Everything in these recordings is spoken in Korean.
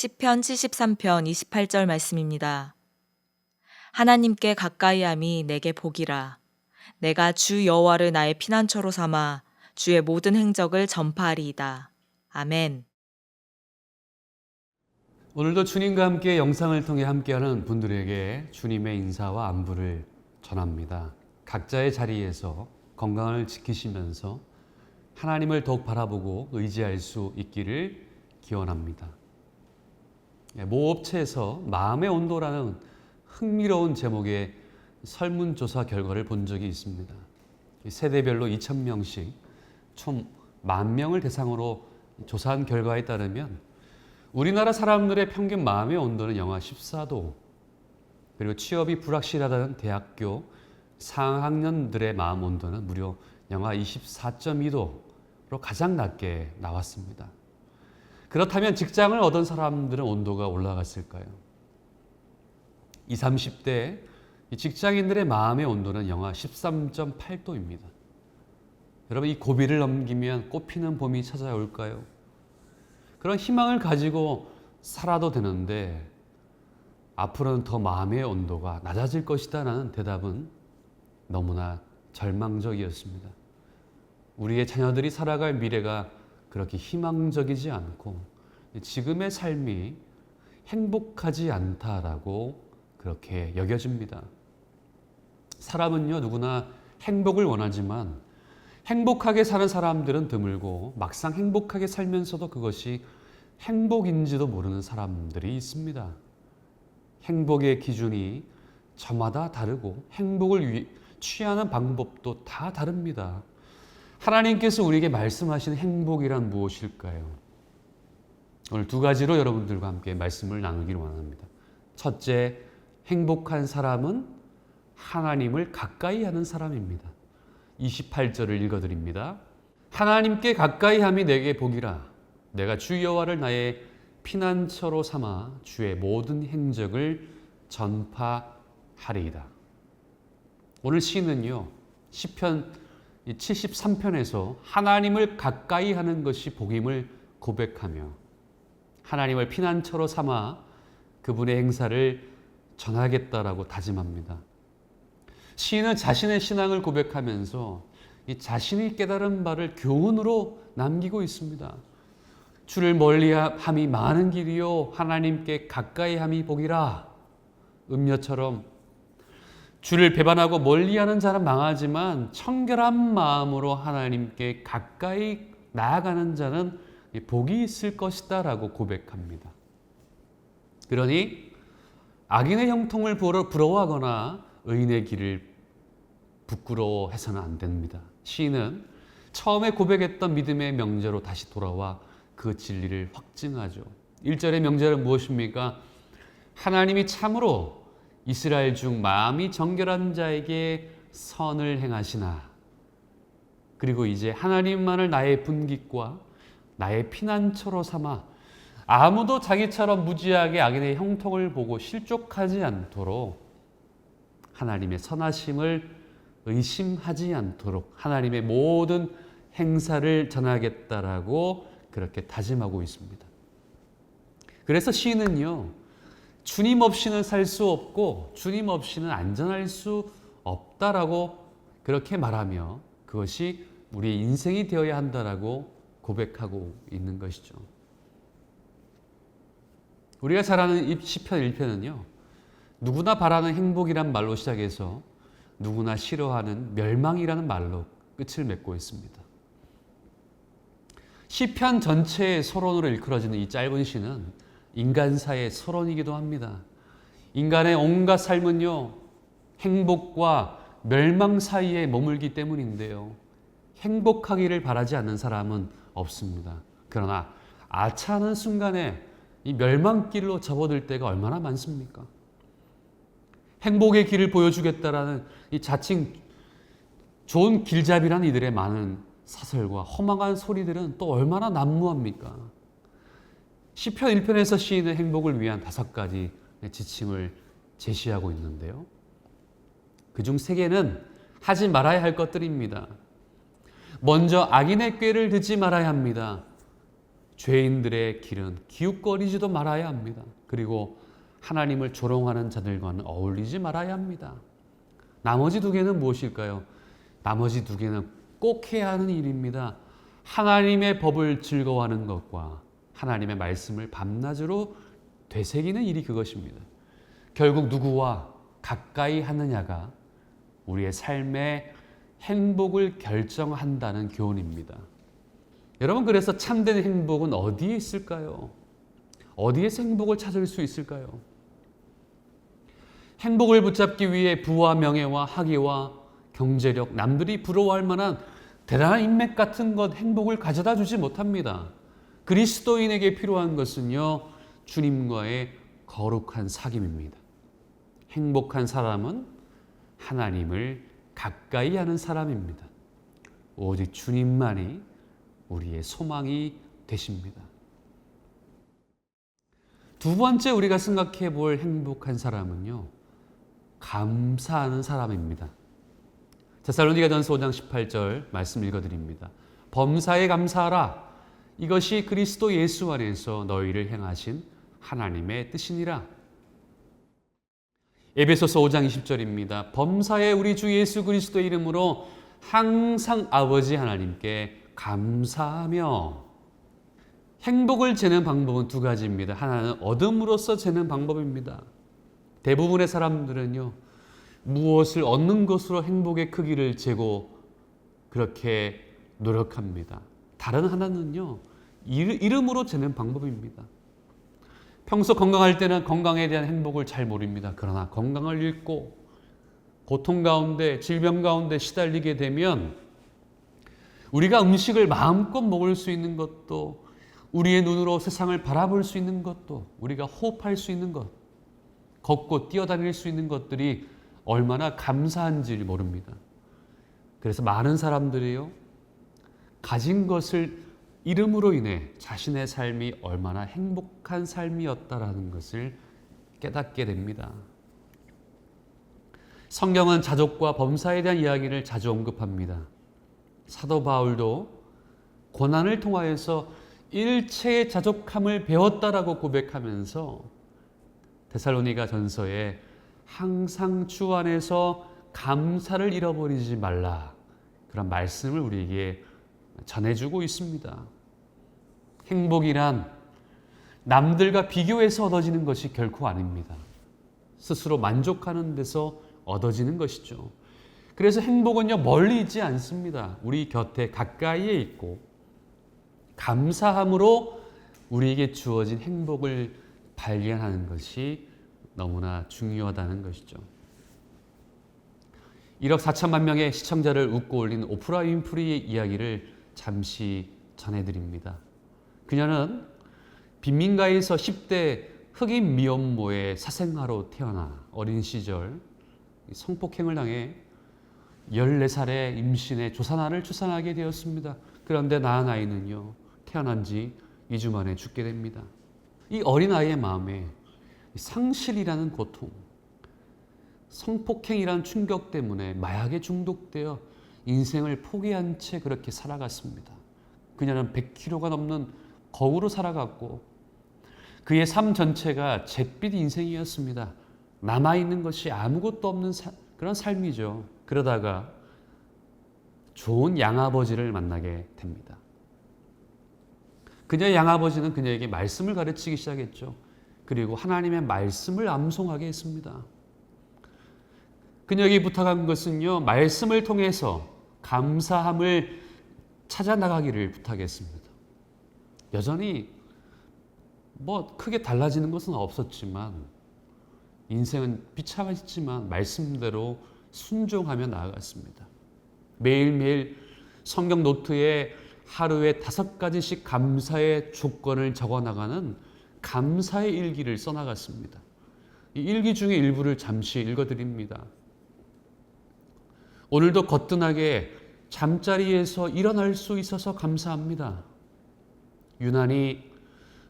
시편 73편 28절 말씀입니다. 하나님께 가까이함이 내게 복이라. 내가 주 여호와를 나의 피난처로 삼아 주의 모든 행적을 전파하리이다. 아멘. 오늘도 주님과 함께 영상을 통해 함께하는 분들에게 주님의 인사와 안부를 전합니다. 각자의 자리에서 건강을 지키시면서 하나님을 더욱 바라보고 의지할 수 있기를 기원합니다. 모 업체에서 마음의 온도라는 흥미로운 제목의 설문조사 결과를 본 적이 있습니다. 세대별로 2,000명씩 총 10,000명을 대상으로 조사한 결과에 따르면 우리나라 사람들의 평균 마음의 온도는 영하 14도, 그리고 취업이 불확실하다는 대학교 상학년들의 마음 온도는 무려 영하 24.2도로 가장 낮게 나왔습니다. 그렇다면 직장을 얻은 사람들은 온도가 올라갔을까요? 20, 30대 직장인들의 마음의 온도는 영하 13.8도입니다. 여러분, 이 고비를 넘기면 꽃피는 봄이 찾아올까요? 그런 희망을 가지고 살아도 되는데 앞으로는 더 마음의 온도가 낮아질 것이다 라는 대답은 너무나 절망적이었습니다. 우리의 자녀들이 살아갈 미래가 그렇게 희망적이지 않고 지금의 삶이 행복하지 않다라고 그렇게 여겨집니다. 사람은요, 누구나 행복을 원하지만 행복하게 사는 사람들은 드물고 막상 행복하게 살면서도 그것이 행복인지도 모르는 사람들이 있습니다. 행복의 기준이 저마다 다르고 행복을 취하는 방법도 다 다릅니다. 하나님께서 우리에게 말씀하신 행복이란 무엇일까요? 오늘 두 가지로 여러분들과 함께 말씀을 나누기를 원합니다. 첫째, 행복한 사람은 하나님을 가까이 하는 사람입니다. 28절을 읽어드립니다. 하나님께 가까이함이 내게 복이라. 내가 주 여호와를 나의 피난처로 삼아 주의 모든 행적을 전파하리이다. 오늘 시인은요, 시편 73편에서 하나님을 가까이 하는 것이 복임을 고백하며 하나님을 피난처로 삼아 그분의 행사를 전하겠다라고 다짐합니다. 시인은 자신의 신앙을 고백하면서 이 자신이 깨달은 바를 교훈으로 남기고 있습니다. 주를 멀리함이 많은 길이요 하나님께 가까이함이 복이라. 음녀처럼 주를 배반하고 멀리하는 자는 망하지만 청결한 마음으로 하나님께 가까이 나아가는 자는 복이 있을 것이다 라고 고백합니다. 그러니 악인의 형통을 부러워하거나 의인의 길을 부끄러워해서는 안 됩니다. 시인은 처음에 고백했던 믿음의 명제로 다시 돌아와 그 진리를 확증하죠. 1절의 명제는 무엇입니까? 하나님이 참으로 이스라엘 중 마음이 정결한 자에게 선을 행하시나. 그리고 이제 하나님만을 나의 분깃과 나의 피난처로 삼아 아무도 자기처럼 무지하게 악인의 형통을 보고 실족하지 않도록 하나님의 선하심을 의심하지 않도록 하나님의 모든 행사를 전하겠다라고 그렇게 다짐하고 있습니다. 그래서 시인은요, 주님 없이는 살 수 없고 주님 없이는 안전할 수 없다라고 그렇게 말하며 그것이 우리의 인생이 되어야 한다라고 고백하고 있는 것이죠. 우리가 잘 아는 시편 1편은요, 누구나 바라는 행복이란 말로 시작해서 누구나 싫어하는 멸망이라는 말로 끝을 맺고 있습니다. 시편 전체의 서론으로 일컬어지는 이 짧은 시는 인간사의 서론이기도 합니다. 인간의 온갖 삶은요, 행복과 멸망 사이에 머물기 때문인데요. 행복하기를 바라지 않는 사람은 없습니다. 그러나 아차하는 순간에 이 멸망길로 접어들 때가 얼마나 많습니까? 행복의 길을 보여주겠다라는 이 자칭 좋은 길잡이라는 이들의 많은 사설과 허망한 소리들은 또 얼마나 난무합니까? 시편 1편에서 시인은 행복을 위한 5가지 지침을 제시하고 있는데요. 그중 3개는 하지 말아야 할 것들입니다. 먼저 악인의 꾀를 듣지 말아야 합니다. 죄인들의 길은 기웃거리지도 말아야 합니다. 그리고 하나님을 조롱하는 자들과는 어울리지 말아야 합니다. 나머지 두 개는 무엇일까요? 나머지 두 개는 꼭 해야 하는 일입니다. 하나님의 법을 즐거워하는 것과 하나님의 말씀을 밤낮으로 되새기는 일이 그것입니다. 결국 누구와 가까이 하느냐가 우리의 삶의 행복을 결정한다는 교훈입니다. 여러분, 그래서 참된 행복은 어디에 있을까요? 어디에서 행복을 찾을 수 있을까요? 행복을 붙잡기 위해 부와 명예와 학위와 경제력, 남들이 부러워할 만한 대단한 인맥 같은 것 행복을 가져다 주지 못합니다. 그리스도인에게 필요한 것은요, 주님과의 거룩한 사귐입니다. 행복한 사람은 하나님을 가까이 하는 사람입니다. 오직 주님만이 우리의 소망이 되십니다. 두 번째 우리가 생각해 볼 행복한 사람은요, 감사하는 사람입니다. 데살로니가전서 5장 18절 말씀 읽어드립니다. 범사에 감사하라. 이것이 그리스도 예수 안에서 너희를 행하신 하나님의 뜻이니라. 에베소서 5장 20절입니다. 범사에 우리 주 예수 그리스도의 이름으로 항상 아버지 하나님께 감사하며. 행복을 재는 방법은 두 가지입니다. 하나는 얻음으로써 재는 방법입니다. 대부분의 사람들은요, 무엇을 얻는 것으로 행복의 크기를 재고 그렇게 노력합니다. 다른 하나는요, 이름으로 재는 방법입니다. 평소 건강할 때는 건강에 대한 행복을 잘 모릅니다. 그러나 건강을 잃고 고통 가운데, 질병 가운데 시달리게 되면 우리가 음식을 마음껏 먹을 수 있는 것도, 우리의 눈으로 세상을 바라볼 수 있는 것도, 우리가 호흡할 수 있는 것, 걷고 뛰어다닐 수 있는 것들이 얼마나 감사한지를 모릅니다. 그래서 많은 사람들이요, 가진 것을 잃음으로 인해 자신의 삶이 얼마나 행복한 삶이었다라는 것을 깨닫게 됩니다. 성경은 자족과 범사에 대한 이야기를 자주 언급합니다. 사도 바울도 고난을 통하여서 일체의 자족함을 배웠다라고 고백하면서 데살로니가 전서에 항상 주 안에서 감사를 잃어버리지 말라, 그런 말씀을 우리에게 전해주고 있습니다. 행복이란 남들과 비교해서 얻어지는 것이 결코 아닙니다. 스스로 만족하는 데서 얻어지는 것이죠. 그래서 행복은요, 멀리 있지 않습니다. 우리 곁에 가까이에 있고, 감사함으로 우리에게 주어진 행복을 발견하는 것이 너무나 중요하다는 것이죠. 1억 4천만 명의 시청자를 웃고 올린 오프라 윈프리의 이야기를 잠시 전해드립니다. 그녀는 빈민가에서 10대 흑인 미혼모의 사생아로 태어나 어린 시절 성폭행을 당해 14살의 임신에 조산아를 출산하게 되었습니다. 그런데 낳은 아이는요, 태어난 지 2주 만에 죽게 됩니다. 이 어린아이의 마음에 상실이라는 고통, 성폭행이라는 충격 때문에 마약에 중독되어 인생을 포기한 채 그렇게 살아갔습니다. 그녀는 100kg가 넘는 거우로 살아갔고, 그의 삶 전체가 잿빛 인생이었습니다. 남아있는 것이 아무것도 없는 그런 삶이죠. 그러다가 좋은 양아버지를 만나게 됩니다. 그녀의 양아버지는 그녀에게 말씀을 가르치기 시작했죠. 그리고 하나님의 말씀을 암송하게 했습니다. 그녀에게 부탁한 것은요, 말씀을 통해서 감사함을 찾아 나가기를 부탁했습니다. 여전히 크게 달라지는 것은 없었지만, 인생은 비참했지만 말씀대로 순종하며 나아갔습니다. 매일매일 성경 노트에 하루에 5가지씩 감사의 조건을 적어나가는 감사의 일기를 써나갔습니다. 이 일기 중에 일부를 잠시 읽어드립니다. 오늘도 거뜬하게 잠자리에서 일어날 수 있어서 감사합니다. 유난히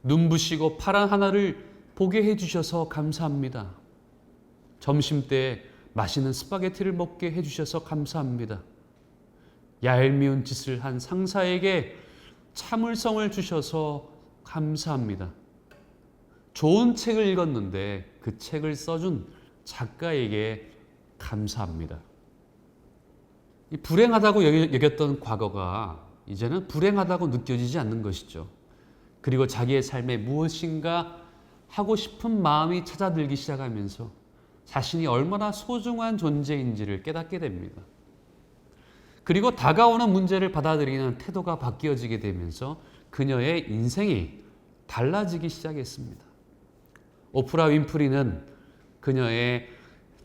눈부시고 파란 하늘을 보게 해주셔서 감사합니다. 점심때 맛있는 스파게티를 먹게 해주셔서 감사합니다. 얄미운 짓을 한 상사에게 참을성을 주셔서 감사합니다. 좋은 책을 읽었는데 그 책을 써준 작가에게 감사합니다. 이 불행하다고 여겼던 과거가 이제는 불행하다고 느껴지지 않는 것이죠. 그리고 자기의 삶에 무엇인가 하고 싶은 마음이 찾아들기 시작하면서 자신이 얼마나 소중한 존재인지를 깨닫게 됩니다. 그리고 다가오는 문제를 받아들이는 태도가 바뀌어지게 되면서 그녀의 인생이 달라지기 시작했습니다. 오프라 윈프리는 그녀의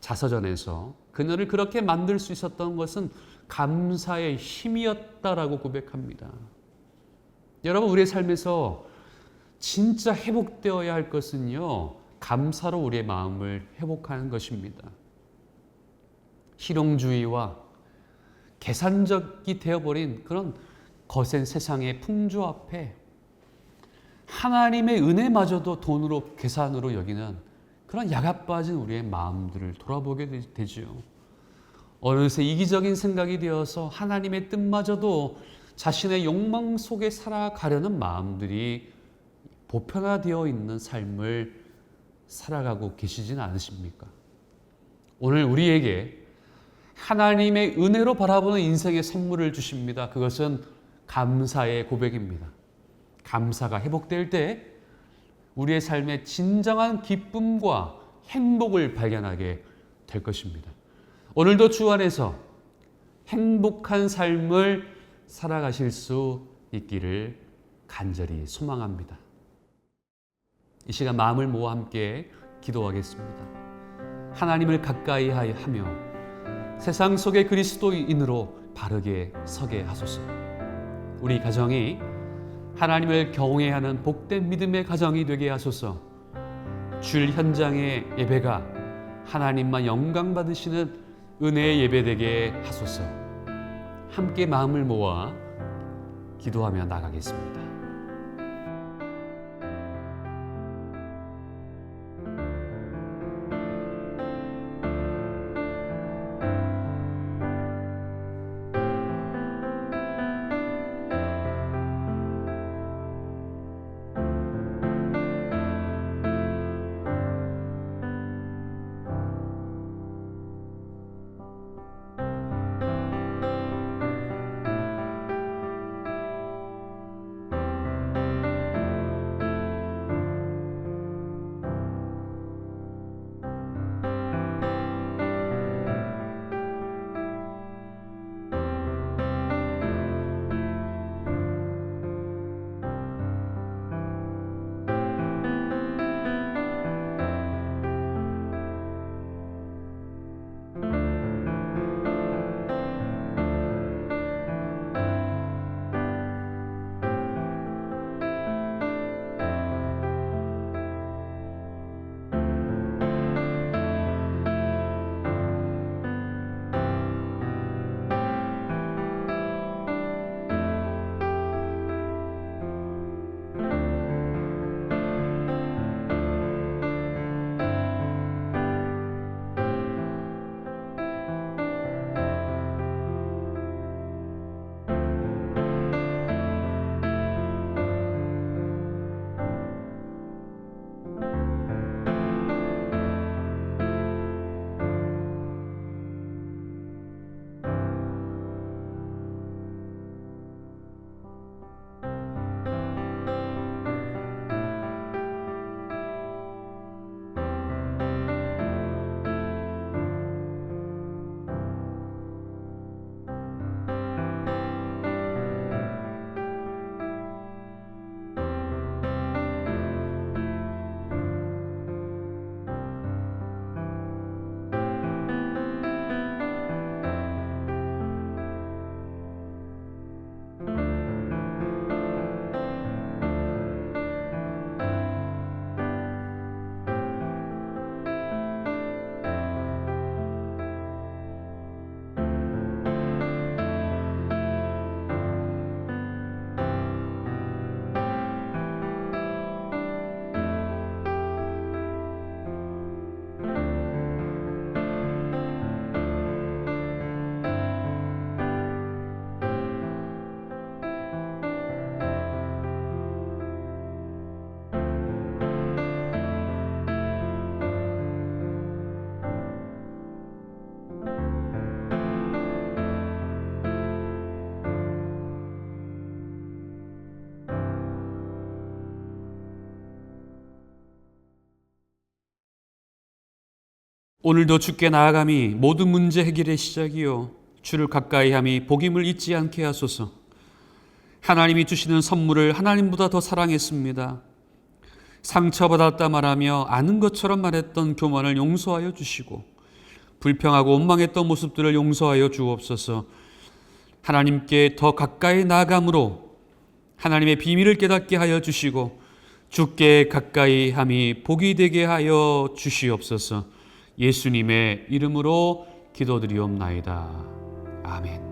자서전에서 그녀를 그렇게 만들 수 있었던 것은 감사의 힘이었다라고 고백합니다. 여러분, 우리의 삶에서 진짜 회복되어야 할 것은요, 감사로 우리의 마음을 회복하는 것입니다. 실용주의와 계산적이 되어버린 그런 거센 세상의 풍조 앞에 하나님의 은혜마저도 돈으로 계산으로 여기는 그런 야가 빠진 우리의 마음들을 돌아보게 되지요. 어느새 이기적인 생각이 되어서 하나님의 뜻마저도 자신의 욕망 속에 살아가려는 마음들이 보편화되어 있는 삶을 살아가고 계시지는 않으십니까? 오늘 우리에게 하나님의 은혜로 바라보는 인생의 선물을 주십니다. 그것은 감사의 고백입니다. 감사가 회복될 때 우리의 삶에 진정한 기쁨과 행복을 발견하게 될 것입니다. 오늘도 주 안에서 행복한 삶을 살아가실 수 있기를 간절히 소망합니다. 이 시간 마음을 모아 함께 기도하겠습니다. 하나님을 가까이 하며 세상 속의 그리스도인으로 바르게 서게 하소서. 우리 가정이 하나님을 경외하는 복된 믿음의 가정이 되게 하소서. 주일 현장의 예배가 하나님만 영광 받으시는 은혜의 예배 되게 하소서. 함께 마음을 모아 기도하며 나가겠습니다. 오늘도 주께 나아감이 모든 문제 해결의 시작이요 주를 가까이 함이 복임을 잊지 않게 하소서. 하나님이 주시는 선물을 하나님보다 더 사랑했습니다. 상처받았다 말하며 아는 것처럼 말했던 교만을 용서하여 주시고 불평하고 원망했던 모습들을 용서하여 주옵소서. 하나님께 더 가까이 나아감으로 하나님의 비밀을 깨닫게 하여 주시고 주께 가까이 함이 복이 되게 하여 주시옵소서. 예수님의 이름으로 기도드리옵나이다. 아멘.